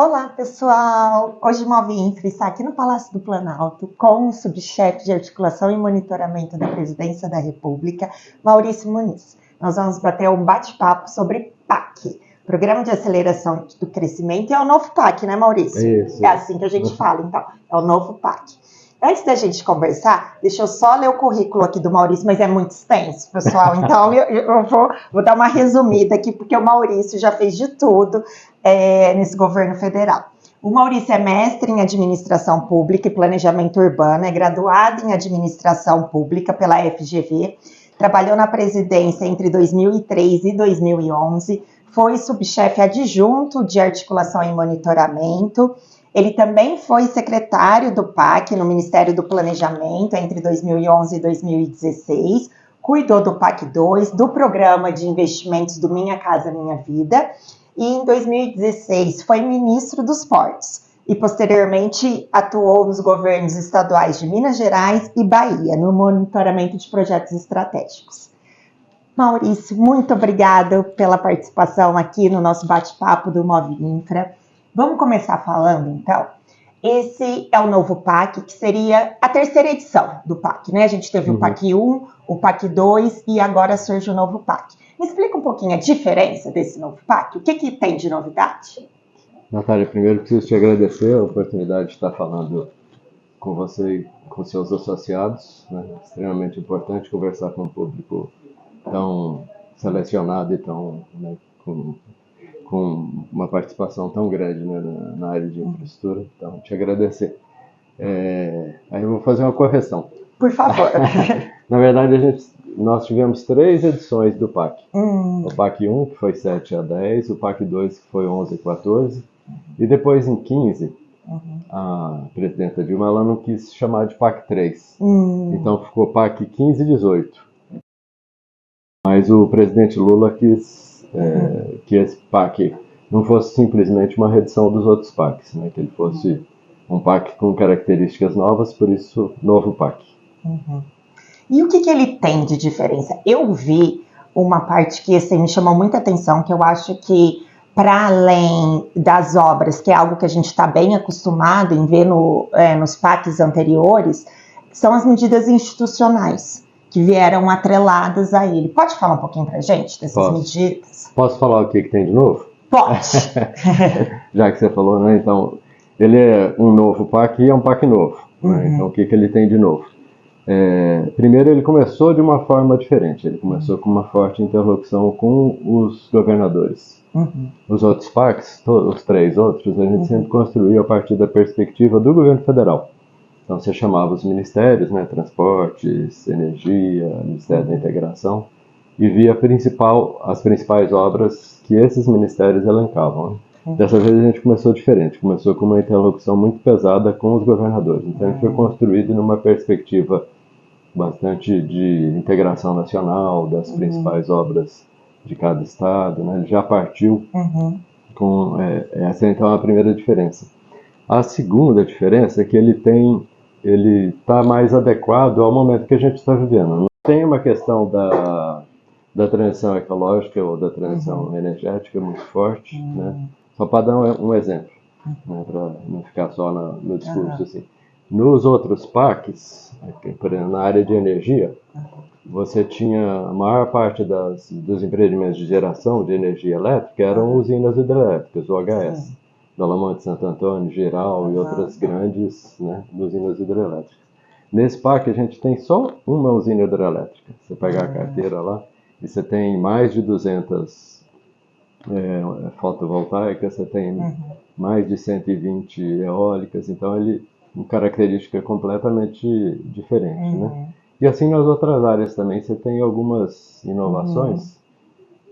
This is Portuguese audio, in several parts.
Olá, pessoal! Hoje o Movinfra está aqui no Palácio do Planalto com o subchefe de articulação e monitoramento da Presidência da República, Maurício Muniz. Nós vamos bater um bate-papo sobre PAC, Programa de Aceleração do Crescimento, e é o novo PAC, né, Maurício? Isso. É assim que a gente fala, então, é o novo PAC. Antes da gente conversar, deixa eu só ler o currículo aqui do Maurício, mas é muito extenso, pessoal, então eu vou dar uma resumida aqui, porque o Maurício já fez de tudo nesse governo federal. O Maurício é mestre em Administração Pública e Planejamento Urbano, é graduado em Administração Pública pela FGV, trabalhou na presidência entre 2003 e 2011, foi subchefe adjunto de Articulação e Monitoramento. Ele também foi secretário do PAC no Ministério do Planejamento entre 2011 e 2016, cuidou do PAC 2, do Programa de Investimentos do Minha Casa Minha Vida, e em 2016 foi ministro dos Portos e posteriormente atuou nos governos estaduais de Minas Gerais e Bahia, no monitoramento de projetos estratégicos. Maurício, muito obrigada pela participação aqui no nosso bate-papo do Movinfra. Vamos começar falando, então. Esse é o novo PAC, que seria a terceira edição do PAC, né? A gente teve o PAC 1, o PAC 2 e agora surge o novo PAC. Me explica um pouquinho a diferença desse novo PAC, o que tem de novidade? Natália, primeiro preciso te agradecer a oportunidade de estar falando com você e com seus associados, né? Extremamente importante conversar com um público tão selecionado e tão, né, com uma participação tão grande, né, na área de infraestrutura. Então, te agradecer. Aí eu vou fazer uma correção. Por favor. Na verdade, nós tivemos 3 edições do PAC. O PAC 1, que foi 7 a 10, o PAC 2, que foi 11 a 14, e depois em 15, a presidenta Dilma ela não quis chamar de PAC 3. Então ficou PAC 15 e 18. Mas o presidente Lula quis que esse PAC não fosse simplesmente uma reedição dos outros PACs, né? Que ele fosse um PAC com características novas, por isso, novo PAC. E o que ele tem de diferença? Eu vi uma parte que assim, me chamou muita atenção, que eu acho que, para além das obras, que é algo que a gente está bem acostumado em ver nos PACs anteriores, são as medidas institucionais que vieram atreladas a ele. Pode falar um pouquinho para a gente dessas medidas? Posso falar o que tem de novo? Pode. Já que você falou, né? Então, ele é um novo PAC e é um PAC novo. Né? Então, o que ele tem de novo? Primeiro, ele começou de uma forma diferente. Ele começou com uma forte interlocução com os governadores. Os outros PACs, os 3 outros, a gente sempre construiu a partir da perspectiva do governo federal. Então, você chamava os ministérios, né, transportes, energia, Ministério da Integração, e via as principais obras que esses ministérios elencavam. Né? Dessa vez a gente começou diferente, começou com uma interlocução muito pesada com os governadores. Então, ele foi construído numa perspectiva bastante de integração nacional, das principais obras de cada estado. Né? Ele já partiu com essa, então, a primeira diferença. A segunda diferença é que ele está mais adequado ao momento que a gente está vivendo. Não tem uma questão da transição ecológica ou da transição energética muito forte, né? Só para dar um exemplo, né? Para não ficar só no discurso assim. Nos outros PACs, por exemplo, na área de energia, você tinha a maior parte dos empreendimentos de geração de energia elétrica eram usinas hidrelétricas, OHS. Belo Monte, Santo Antônio, Geral e outras grandes, né, usinas hidrelétricas. Nesse PAC a gente tem só uma usina hidrelétrica. Você pegar a carteira lá e você tem mais de 200 fotovoltaicas, você tem mais de 120 eólicas, então ele uma característica completamente diferente. Né? E assim nas outras áreas também você tem algumas inovações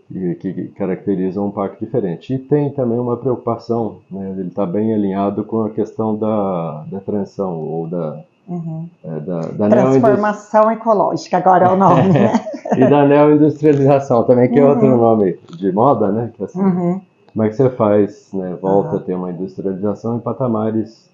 que caracterizam um PAC diferente. E tem também uma preocupação, né? Ele está bem alinhado com a questão da transição ou da transformação ecológica, agora é o nome, né? E da neoindustrialização também, que é outro nome de moda, né? Que assim, como é que você faz, né? Volta a ter uma industrialização em patamares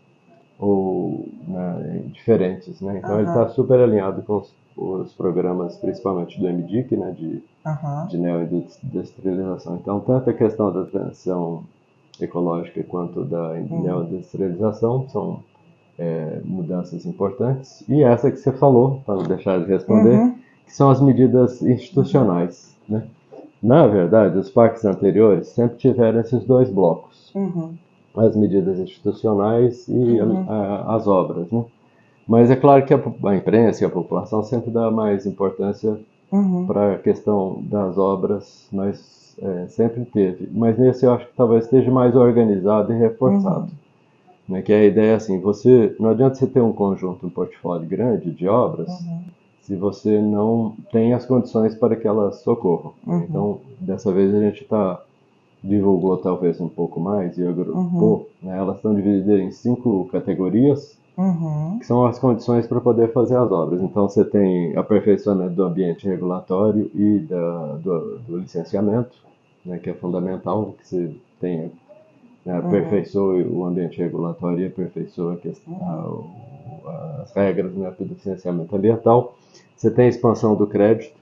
diferentes, né? Então ele está super alinhado com os programas, principalmente do MDIC, né, de neoindustrialização. Então, tanto a questão da transição ecológica quanto da neoindustrialização, são mudanças importantes. E essa que você falou, para não deixar de responder, que são as medidas institucionais, né? Na verdade, os PACs anteriores sempre tiveram esses dois blocos, as medidas institucionais e as obras, né? Mas é claro que a imprensa e a população sempre dá mais importância para a questão das obras, mas sempre teve. Mas nesse eu acho que talvez esteja mais organizado e reforçado. Né? Que a ideia é assim, não adianta você ter um conjunto, um portfólio grande de obras, se você não tem as condições para que elas ocorram. Então, dessa vez a gente divulgou talvez um pouco mais e agrupou, né? Elas estão divididas em 5 categorias, que são as condições para poder fazer as obras. Então você tem aperfeiçoamento do ambiente regulatório e do licenciamento, né, que é fundamental que você tenha, né, aperfeiçoe o ambiente regulatório e aperfeiçoe as regras, né, do licenciamento ambiental. Você tem a expansão do crédito,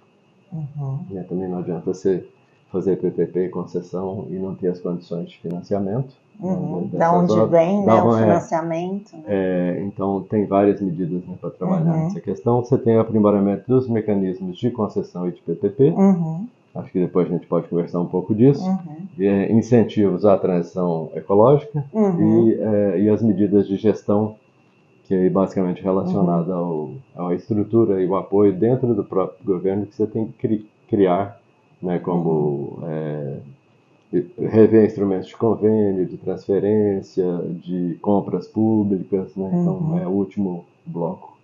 né, também não adianta você fazer PPP, concessão e não ter as condições de financiamento. Da onde vem, né, o financiamento. Então, tem várias medidas, né, para trabalhar nessa questão. Você tem o aprimoramento dos mecanismos de concessão e de PPP. Acho que depois a gente pode conversar um pouco disso. Incentivos à transição ecológica e as medidas de gestão, que é basicamente relacionada à estrutura e o apoio dentro do próprio governo que você tem que criar, né, como rever instrumentos de convênio, de transferência, de compras públicas, né? Então é o último bloco.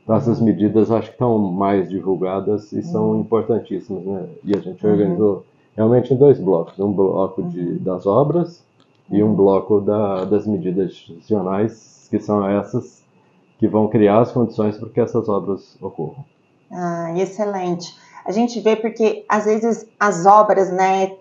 Então, essas medidas acho que estão mais divulgadas e são importantíssimas, né? E a gente organizou realmente em 2 blocos, um bloco das obras e um bloco das medidas institucionais, que são essas que vão criar as condições para que essas obras ocorram. Excelente. A gente vê porque às vezes as obras, né,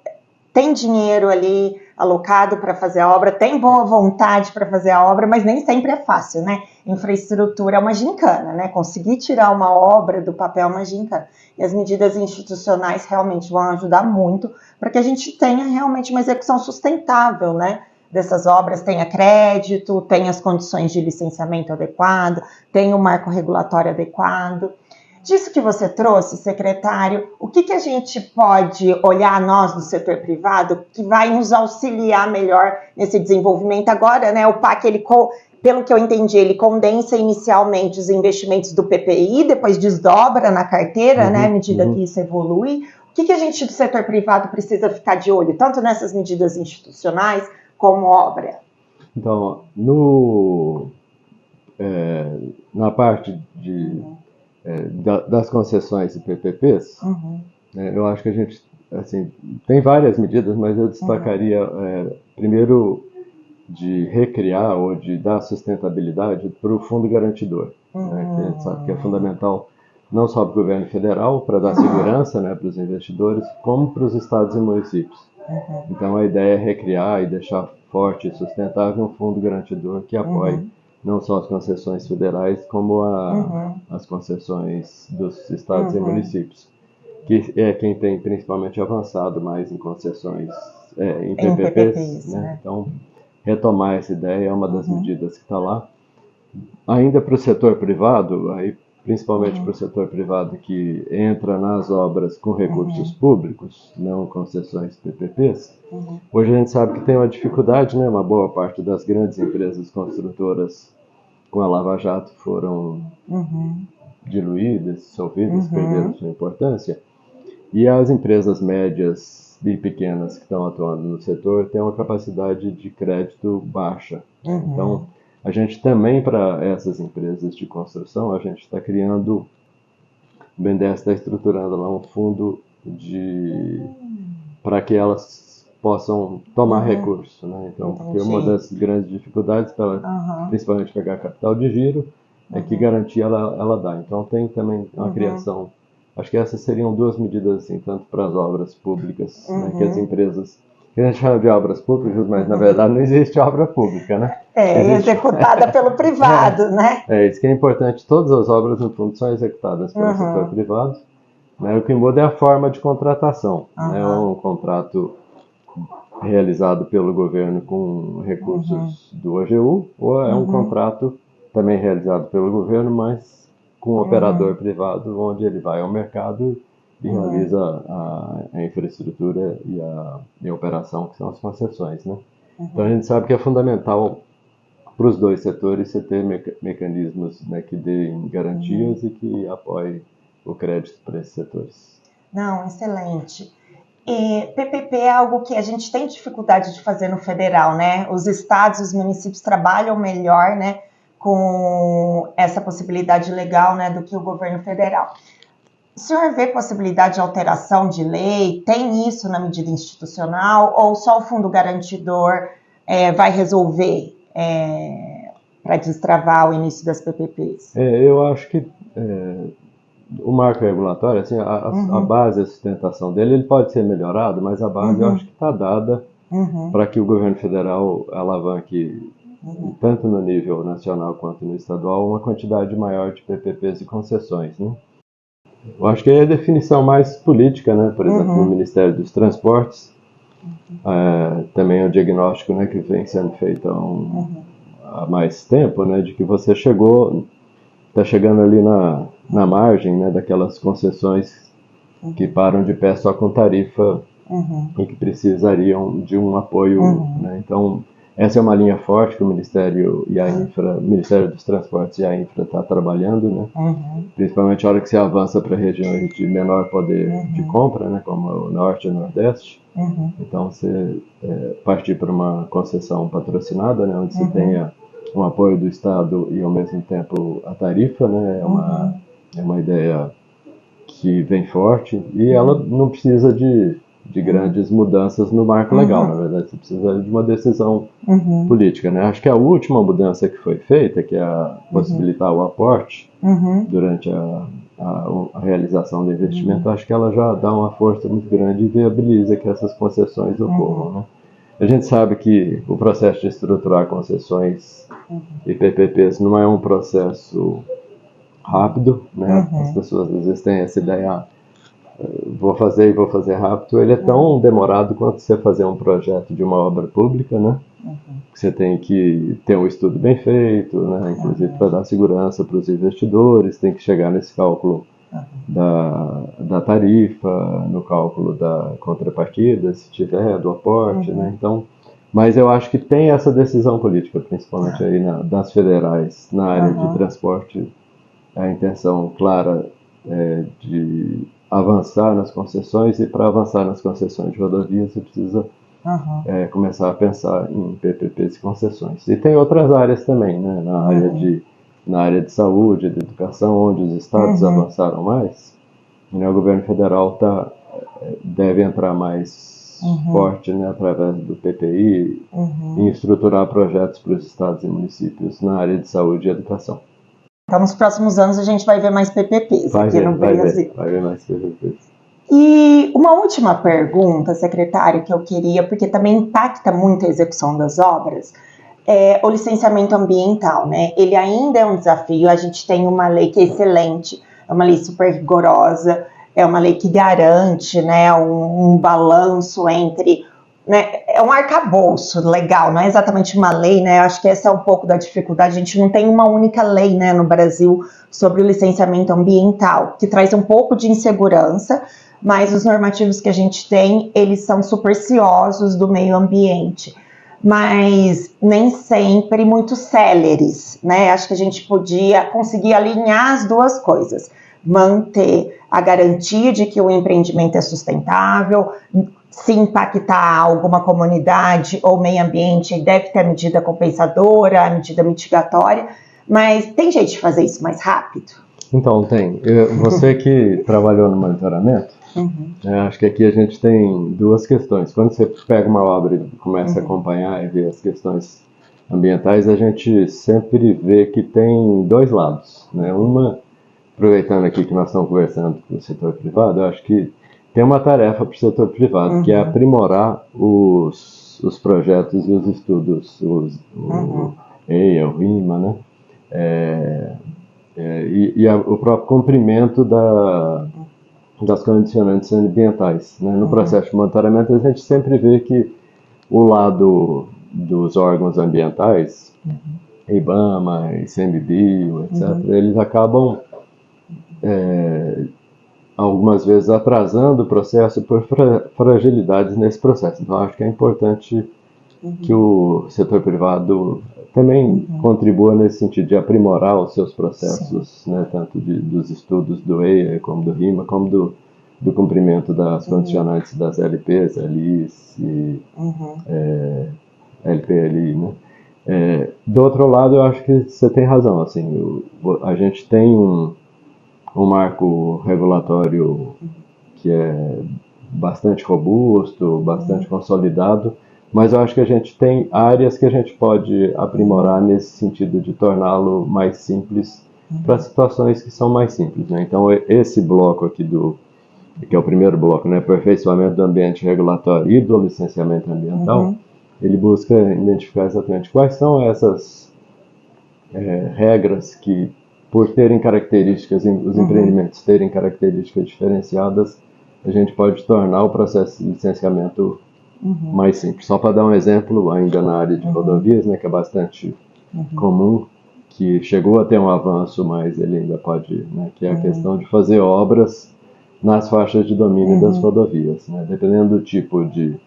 tem dinheiro ali alocado para fazer a obra, tem boa vontade para fazer a obra, mas nem sempre é fácil, né? Infraestrutura é uma gincana, né? Conseguir tirar uma obra do papel é uma gincana. E as medidas institucionais realmente vão ajudar muito para que a gente tenha realmente uma execução sustentável, né? Dessas obras, tenha crédito, tenha as condições de licenciamento adequado, tenha o marco regulatório adequado. Disso que você trouxe, secretário, o que a gente pode olhar nós do setor privado que vai nos auxiliar melhor nesse desenvolvimento? Agora, né, o PAC, pelo que eu entendi, ele condensa inicialmente os investimentos do PPI, depois desdobra na carteira, né, à medida que isso evolui. O que a gente do setor privado precisa ficar de olho, tanto nessas medidas institucionais como obra? Então, na parte das concessões e PPPs, eu acho que a gente, assim, tem várias medidas, mas eu destacaria, primeiro, de recriar ou de dar sustentabilidade para o fundo garantidor, né, que a gente sabe que é fundamental não só para o governo federal, para dar segurança, né, para os investidores, como para os estados e municípios. Então a ideia é recriar e deixar forte e sustentável um fundo garantidor que apoie não só as concessões federais, como as concessões dos estados e municípios, que é quem tem principalmente avançado mais em concessões, em PPPs, né? Então, retomar essa ideia é uma das medidas que está lá. Ainda para o setor privado, principalmente para o setor privado que entra nas obras com recursos públicos, não concessões PPPs, hoje a gente sabe que tem uma dificuldade, né? Uma boa parte das grandes empresas construtoras com a Lava Jato foram diluídas, dissolvidas, perderam sua importância. E as empresas médias e pequenas que estão atuando no setor têm uma capacidade de crédito baixa. Então, a gente também, para essas empresas de construção, a gente está criando, o BNDES está estruturando lá um fundo para que elas possam tomar recurso, né? Então, porque uma das grandes dificuldades para principalmente pegar capital de giro é que garantia ela dá. Então, tem também uma criação. Acho que essas seriam 2 medidas, assim, tanto para as obras públicas, né, que as empresas, que a gente chama de obras públicas, mas na verdade não existe obra pública, né? Executada pelo privado, né? Isso que é importante. Todas as obras, no fundo, são executadas pelo setor privado. Né? O que muda é a forma de contratação. Né? Um contrato realizado pelo governo com recursos do AGU, ou é um contrato também realizado pelo governo, mas com um operador privado, onde ele vai ao mercado e realiza a infraestrutura e a operação, que são as concessões, né? Então a gente sabe que é fundamental para os dois setores você ter mecanismos, né, que deem garantias e que apoiem o crédito para esses setores. Não, excelente. E PPP é algo que a gente tem dificuldade de fazer no federal, né? Os estados, os municípios trabalham melhor, né, com essa possibilidade legal, né, do que o governo federal. O senhor vê possibilidade de alteração de lei? Tem isso na medida institucional? Ou só o fundo garantidor vai resolver para destravar o início das PPPs? Eu acho que o marco regulatório, assim, a base, a sustentação dele, ele pode ser melhorado, mas a base eu acho que está dada para que o governo federal alavanque, tanto no nível nacional quanto no estadual, uma quantidade maior de PPPs e concessões, né? Eu acho que é a definição mais política, né? Por exemplo, no Ministério dos Transportes, também é o diagnóstico, né, que vem sendo feito há mais tempo, né, de que você está chegando ali na margem, né, daquelas concessões que param de pé só com tarifa e que precisariam de um apoio, né? Então, essa é uma linha forte que o Ministério e o Ministério dos Transportes e a Infra está trabalhando, né? Principalmente a hora que você avança para regiões de menor poder de compra, né, como o Norte e o Nordeste. Então, você partir para uma concessão patrocinada, né, onde você tenha um apoio do Estado e, ao mesmo tempo, a tarifa, né, é uma ideia que vem forte e ela não precisa de grandes mudanças no marco legal, na verdade, você precisa de uma decisão política, né? Acho que a última mudança que foi feita, que é possibilitar o aporte durante a realização do investimento, acho que ela já dá uma força muito grande e viabiliza que essas concessões ocorram, né? A gente sabe que o processo de estruturar concessões e PPPs não é um processo rápido, né? As pessoas às vezes têm essa ideia, vou fazer rápido. Ele é tão demorado quanto você fazer um projeto de uma obra pública, né? Você tem que ter um estudo bem feito, né? Inclusive para dar segurança para os investidores, tem que chegar nesse cálculo da tarifa, no cálculo da contrapartida, se tiver, do aporte, né? Então, mas eu acho que tem essa decisão política, principalmente aí das federais, na área de transporte, a intenção clara de avançar nas concessões, e para avançar nas concessões de rodovias você precisa começar a pensar em PPPs e concessões. E tem outras áreas também, né? Na área de saúde, de educação, onde os estados avançaram mais, né? O governo federal deve entrar mais forte, né, através do PPI, em estruturar projetos para os estados e municípios na área de saúde e educação. Então, nos próximos anos, a gente vai ver mais PPPs aqui no Brasil. Vai ver mais PPPs. E uma última pergunta, secretário, que eu queria, porque também impacta muito a execução das obras, é o licenciamento ambiental, né? Ele ainda é um desafio. A gente tem uma lei que é excelente, é uma lei super rigorosa, é uma lei que garante, né, um balanço entre... Né, é um arcabouço legal, não é exatamente uma lei, né? Acho que essa é um pouco da dificuldade. A gente não tem uma única lei, né, no Brasil sobre o licenciamento ambiental, que traz um pouco de insegurança, mas os normativos que a gente tem, eles são superciosos do meio ambiente, mas nem sempre muito céleres, né? Acho que a gente podia conseguir alinhar as duas coisas, manter a garantia de que o empreendimento é sustentável. Se impactar alguma comunidade ou meio ambiente, deve ter a medida compensadora, a medida mitigatória, mas tem jeito de fazer isso mais rápido? Então, tem. Você que trabalhou no monitoramento, acho que aqui a gente tem duas questões. Quando você pega uma obra e começa a acompanhar e ver as questões ambientais, a gente sempre vê que tem dois lados, né? Uma, aproveitando aqui que nós estamos conversando com o setor privado, eu acho que tem uma tarefa para o setor privado, que é aprimorar os projetos e os estudos, o EIA, o RIMA, né? O próprio cumprimento das condicionantes ambientais, né? No processo de monitoramento, a gente sempre vê que o lado dos órgãos ambientais, IBAMA, ICMBio, etc., eles acabam algumas vezes atrasando o processo por fragilidades nesse processo. Então, acho que é importante que o setor privado também contribua nesse sentido de aprimorar os seus processos, né, tanto dos estudos do EIA, como do RIMA, como do cumprimento das condicionantes das LPs, LIs e LPLI, né? Do outro lado, eu acho que você tem razão. Assim, a gente tem um marco regulatório que é bastante robusto, bastante consolidado, mas eu acho que a gente tem áreas que a gente pode aprimorar nesse sentido de torná-lo mais simples para situações que são mais simples, né? Então, esse bloco aqui que é o primeiro bloco, né, aperfeiçoamento do ambiente regulatório e do licenciamento ambiental, ele busca identificar exatamente quais são essas regras que, por terem características, os empreendimentos terem características diferenciadas, a gente pode tornar o processo de licenciamento mais simples. Só para dar um exemplo, ainda na área de rodovias, né, que é bastante comum, que chegou a ter um avanço, mas ele ainda pode, né, que é a questão de fazer obras nas faixas de domínio das rodovias, né? Dependendo do tipo de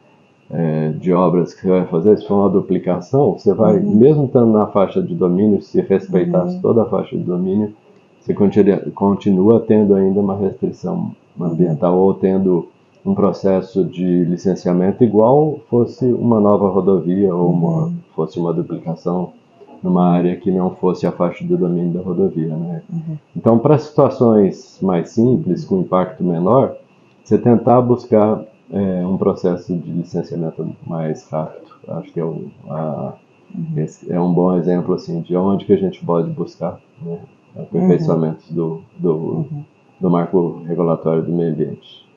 obras que você vai fazer, se for uma duplicação, você vai, mesmo estando na faixa de domínio, se respeitasse toda a faixa de domínio, você continua tendo ainda uma restrição ambiental ou tendo um processo de licenciamento igual fosse uma nova rodovia ou fosse uma duplicação numa área que não fosse a faixa de domínio da rodovia, né? Então, para situações mais simples, com impacto menor, você tentar buscar um processo de licenciamento mais rápido. Acho que esse é um bom exemplo assim, de onde que a gente pode buscar, né, aperfeiçoamentos do marco regulatório do meio ambiente.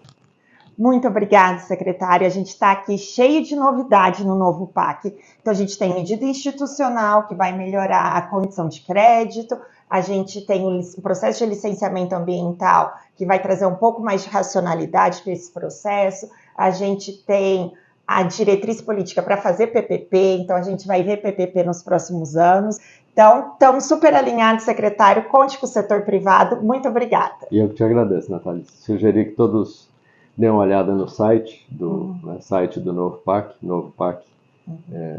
Muito obrigada, secretário. A gente está aqui cheio de novidade no novo PAC. Então, a gente tem medida institucional que vai melhorar a condição de crédito, a gente tem o processo de licenciamento ambiental que vai trazer um pouco mais de racionalidade para esse processo, a gente tem a diretriz política para fazer PPP, então a gente vai ver PPP nos próximos anos. Então, estamos super alinhados, secretário. Conte com o setor privado. Muito obrigada. E eu que te agradeço, Natália. Sugeri que todos dê uma olhada no site do novo PAC,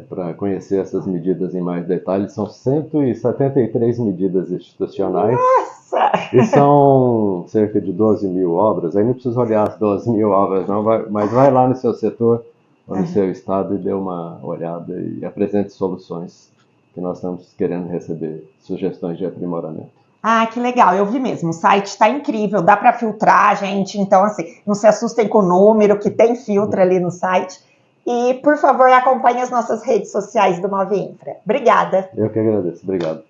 para conhecer essas medidas em mais detalhes. São 173 medidas institucionais. Nossa! E são cerca de 12 mil obras. Aí não precisa olhar as 12 mil obras, não, mas vai lá no seu setor ou no seu estado e dê uma olhada e apresente soluções, que nós estamos querendo receber sugestões de aprimoramento. Ah, que legal, eu vi mesmo, o site está incrível, dá para filtrar, gente, então assim, não se assustem com o número, que tem filtro ali no site. E, por favor, acompanhe as nossas redes sociais do Movinfra. Obrigada. Eu que agradeço, obrigado.